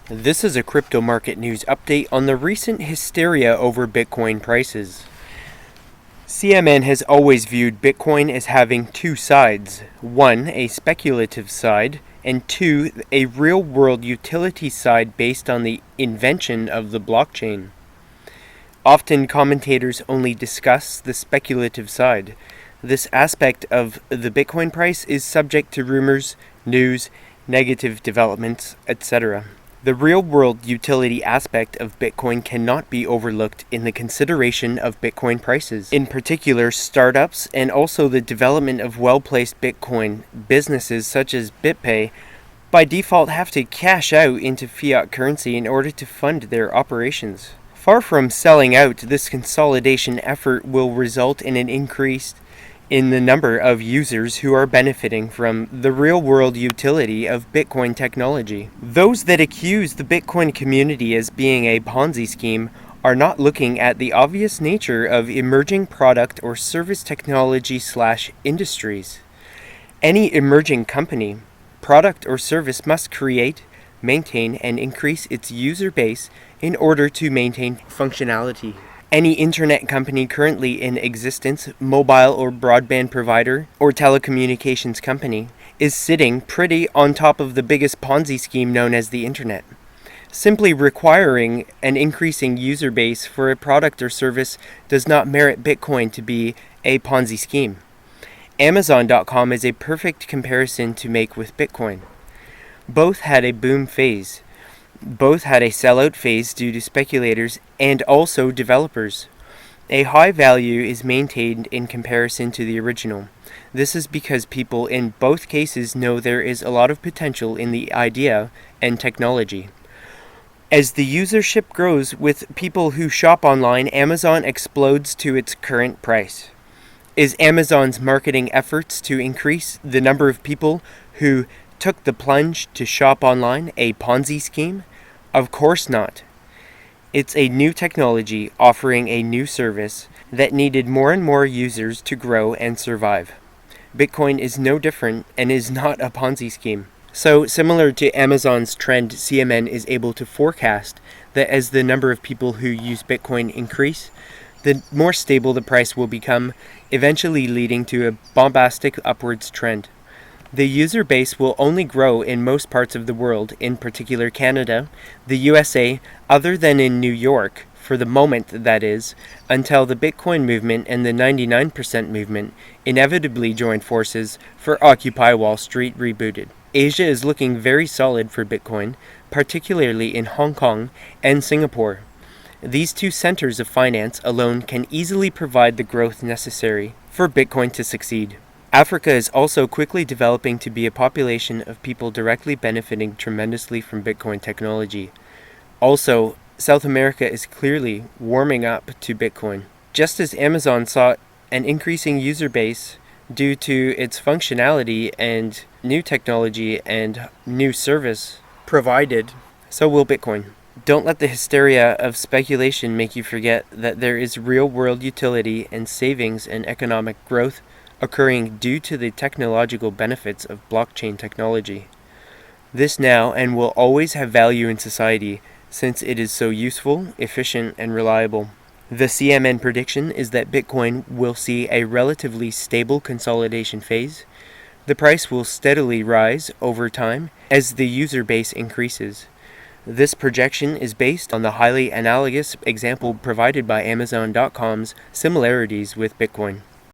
This is a crypto market news update on the recent hysteria over Bitcoin prices. CMN has always viewed Bitcoin as having two sides. One, a speculative side, and two, a real-world utility side based on the invention of the blockchain. Often commentators only discuss the speculative side. This aspect of the Bitcoin price is subject to rumors, news, negative developments, etc. The real-world utility aspect of Bitcoin cannot be overlooked in the consideration of Bitcoin prices. In particular, startups and also the development of well-placed Bitcoin businesses such as BitPay by default have to cash out into fiat currency in order to fund their operations. Far from selling out, this consolidation effort will result in an increase in the number of users who are benefiting from the real-world utility of Bitcoin technology. Those that accuse the Bitcoin community as being a Ponzi scheme are not looking at the obvious nature of emerging product or service technology/industries. Any emerging company, product or service must create, maintain, and increase its user base in order to maintain functionality. Any internet company currently in existence, mobile or broadband provider, or telecommunications company, is sitting pretty on top of the biggest Ponzi scheme known as the internet. Simply requiring an increasing user base for a product or service does not merit Bitcoin to be a Ponzi scheme. Amazon.com is a perfect comparison to make with Bitcoin. Both had a boom phase. Both had a sellout phase due to speculators and also developers. A high value is maintained in comparison to the original. This is because people in both cases know there is a lot of potential in the idea and technology. As the usership grows with people who shop online, Amazon explodes to its current price. Is Amazon's marketing efforts to increase the number of people who took the plunge to shop online a Ponzi scheme? Of course not. It's a new technology offering a new service that needed more and more users to grow and survive. Bitcoin is no different and is not a Ponzi scheme. So, similar to Amazon's trend, CMN is able to forecast that as the number of people who use Bitcoin increase, the more stable the price will become, eventually leading to a bombastic upwards trend. The user base will only grow in most parts of the world, in particular Canada, the USA, other than in New York, for the moment that is, until the Bitcoin movement and the 99% movement inevitably join forces for Occupy Wall Street rebooted. Asia is looking very solid for Bitcoin, particularly in Hong Kong and Singapore. These two centers of finance alone can easily provide the growth necessary for Bitcoin to succeed. Africa is also quickly developing to be a population of people directly benefiting tremendously from Bitcoin technology. Also, South America is clearly warming up to Bitcoin. Just as Amazon saw an increasing user base due to its functionality and new technology and new service provided, so will Bitcoin. Don't let the hysteria of speculation make you forget that there is real-world utility and savings and economic growth occurring due to the technological benefits of blockchain technology. This now and will always have value in society since it is so useful, efficient, and reliable. The CMN prediction is that Bitcoin will see a relatively stable consolidation phase. The price will steadily rise over time as the user base increases. This projection is based on the highly analogous example provided by Amazon.com's similarities with Bitcoin.